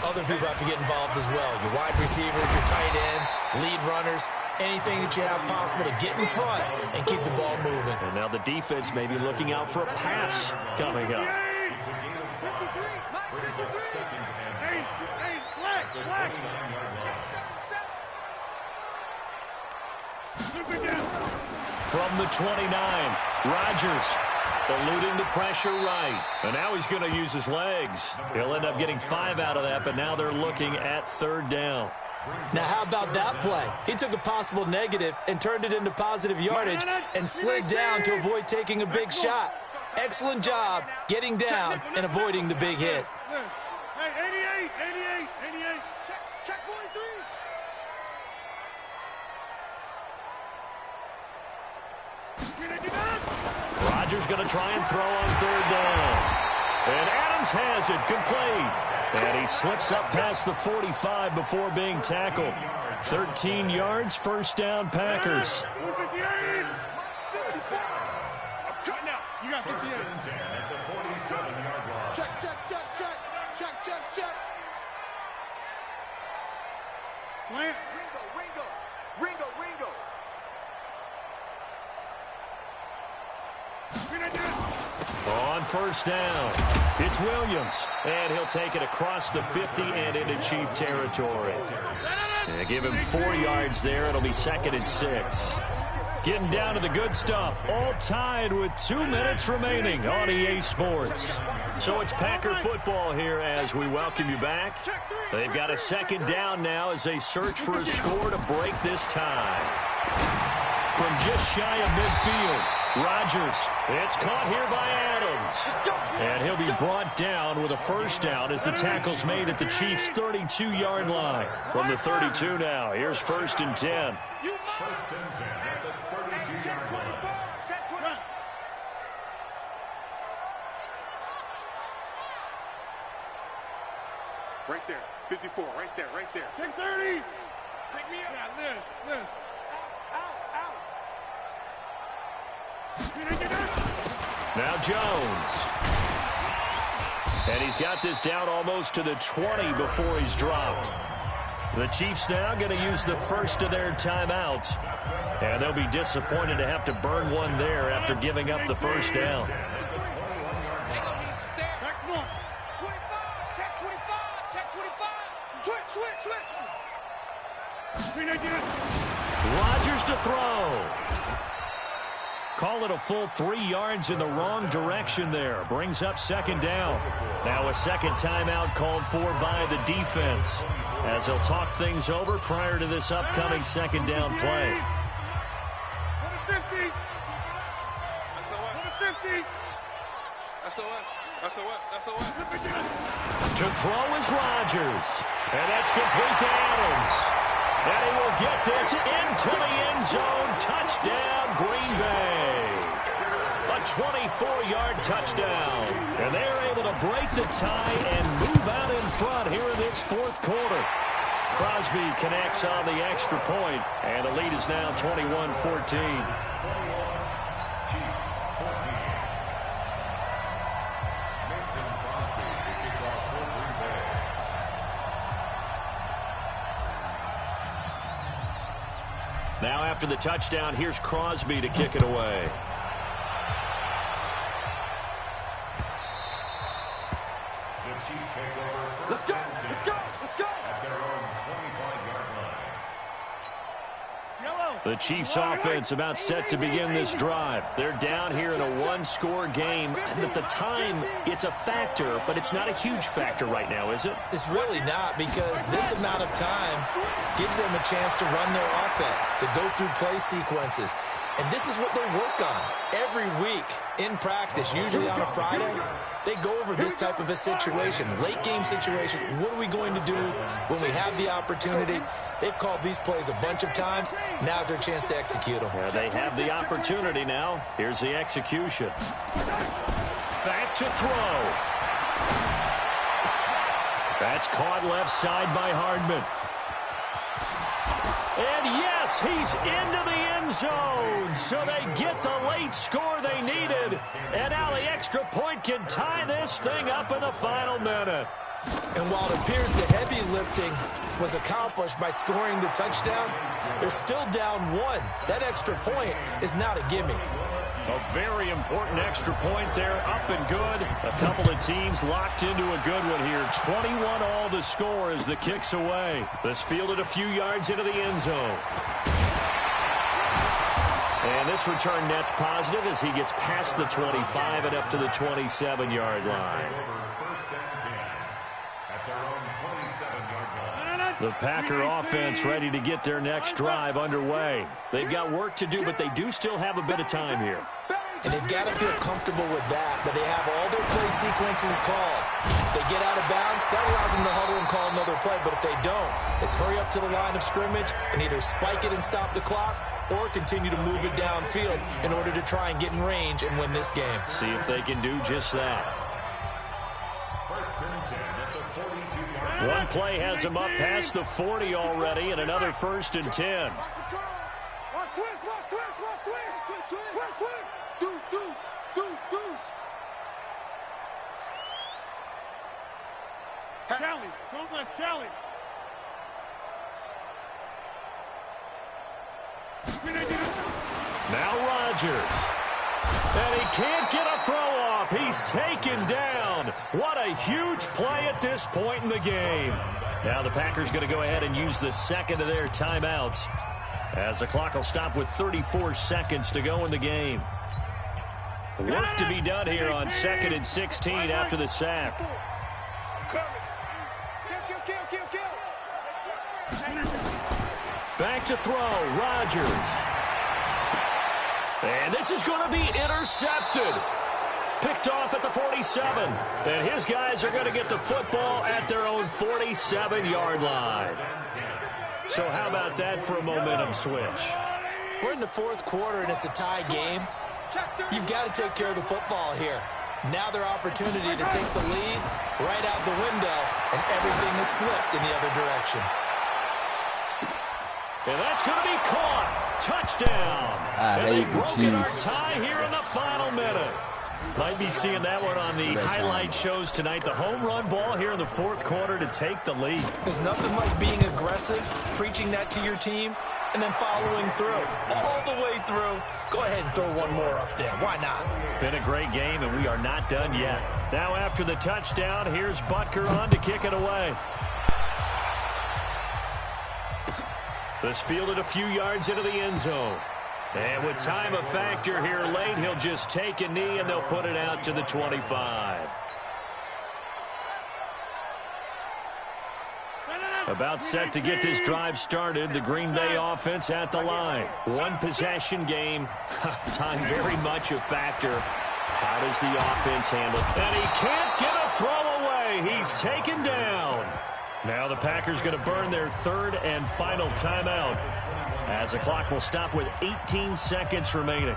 other people have to get involved as well. Your wide receivers, your tight ends, lead runners, anything that you have possible to get in front and keep the ball moving. And now the defense may be looking out for a pass coming up. From the 29, Rodgers eluding the pressure right. And now he's going to use his legs. He'll end up getting 5 out of that, but now they're looking at 3rd down. Now, how about that play? He took a possible negative and turned it into positive yardage and slid down to avoid taking a big shot. Excellent job getting down and avoiding the big hit. Hey, 88. Check 43. Rodgers going to try and throw on 3rd down. And Adams has it complete. And he slips up past the 45 before being tackled. 13 yards, 1st down, Packers. You got 58. At the 47-yard line. Check. Plant. Ringo. On 1st down, it's Williams. And he'll take it across the 50 and into Chief territory. And give him 4 yards there. It'll be 2nd and 6. Getting down to the good stuff. All tied with 2 minutes remaining on EA Sports. So it's Packer football here as we welcome you back. They've got a 2nd down now as they search for a score to break this tie. From just shy of midfield, Rodgers. It's caught here by Adams. And he'll be brought down with a 1st down as the tackle's made at the Chiefs' 32-yard line. From the 32 now, here's 1st and 10. 1st and 10 at the 32-yard line. Right there. 54. Right there. Check 30. Pick me up. Yeah, Liz. Now Jones. And he's got this down almost to the 20 before he's dropped. The Chiefs now going to use the first of their timeouts. And they'll be disappointed to have to burn one there after giving up the 1st down. Rodgers to throw. Call it a full 3 yards in the wrong direction there. Brings up 2nd down. Now a 2nd timeout called for by the defense, as they'll talk things over prior to this upcoming 2nd down play. 50. SOS. To throw is Rodgers. And that's complete to Adams. And he will get this into the end zone. Touchdown, Green Bay. A 24-yard touchdown. And they're able to break the tie and move out in front here in this 4th quarter. Crosby connects on the extra point, and the lead is now 21-14. Now after the touchdown, here's Crosby to kick it away. The The Chiefs offense about set to begin this drive. They're down here in a one-score game. At the time, it's a factor, but it's not a huge factor right now, is it? It's really not, because this amount of time gives them a chance to run their offense, to go through play sequences. And this is what they work on every week in practice, usually on a Friday. They go over this type of a situation, late-game situation. What are we going to do when we have the opportunity? They've called these plays a bunch of times. Now's their chance to execute them. Yeah, they have the opportunity now. Here's the execution. Back to throw. That's caught left side by Hardman. And yes, he's into the end zone. So they get the late score they needed. And now the extra point can tie this thing up in the final minute. And while it appears the heavy lifting was accomplished by scoring the touchdown, they're still down one. That extra point is not a gimme. A very important extra point there, up and good. A couple of teams locked into a good one here. 21 all the score as the kick's away. This fielded a few yards into the end zone. And this return net's positive as he gets past the 25 and up to the 27-yard line. The Packer offense ready to get their next drive underway. They've got work to do, but they do still have a bit of time here. And they've got to feel comfortable with that, but they have all their play sequences called. If they get out of bounds, that allows them to huddle and call another play, but if they don't, it's hurry up to the line of scrimmage and either spike it and stop the clock or continue to move it downfield in order to try and get in range and win this game. See if they can do just that. One play has him up past the 40 already, and another 1st and 10. Kelly, don't let Kelly. Now Rodgers. And he can't get a throw off. He's taken down. What a huge play at this point in the game. Now the Packers going to go ahead and use the second of their timeouts, as the clock will stop with 34 seconds to go in the game. Work to be done here on 2nd and 16 after the sack. Back to throw. Rodgers. And this is going to be intercepted. Picked off at the 47. And his guys are going to get the football at their own 47-yard line. So how about that for a momentum switch? We're in the 4th quarter, and it's a tie game. You've got to take care of the football here. Now their opportunity to take the lead right out the window, and everything is flipped in the other direction. And that's going to be caught. Touchdown. And they've broken our tie here in the final minute. Might be seeing that one on the highlight shows tonight. The home run ball here in the 4th quarter to take the lead. There's nothing like being aggressive, preaching that to your team, and then following through. All the way through. Go ahead and throw one more up there. Why not? Been a great game, and we are not done yet. Now after the touchdown, here's Butker on to kick it away. This fielded a few yards into the end zone. And with time a factor here late, he'll just take a knee, and they'll put it out to the 25. About set to get this drive started, the Green Bay offense at the line. One possession game. Time very much a factor. How does the offense handle it? And he can't get a throw away. He's taken down. Now the Packers going to burn their 3rd and final timeout, as the clock will stop with 18 seconds remaining.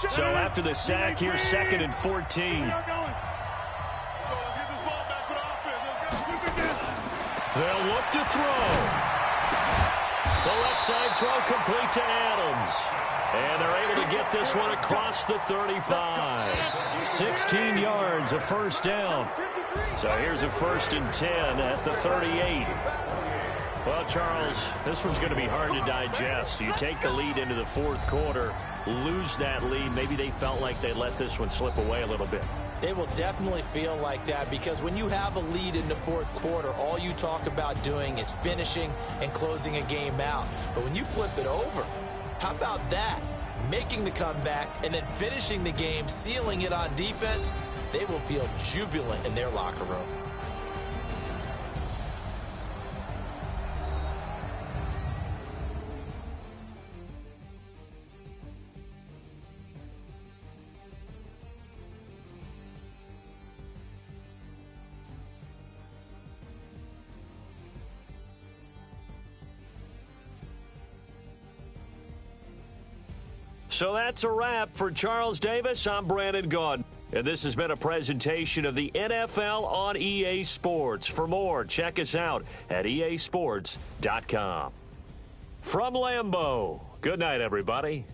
So after the sack, here's 2nd and 14. They'll look to throw. The left side throw complete to Adams. And they're able to get this one across the 35. 16 yards, a 1st down. So here's a 1st and 10 at the 38. Well, Charles, this one's going to be hard to digest. You take the lead into the fourth quarter, lose that lead. Maybe they felt like they let this one slip away a little bit. They will definitely feel like that because when you have a lead in the fourth quarter, all you talk about doing is finishing and closing a game out. But when you flip it over, how about that? Making the comeback and then finishing the game, sealing it on defense, they will feel jubilant in their locker room. So that's a wrap for Charles Davis. I'm Brandon Gaudin. And this has been a presentation of the NFL on EA Sports. For more, check us out at easports.com. From Lambeau, good night, everybody.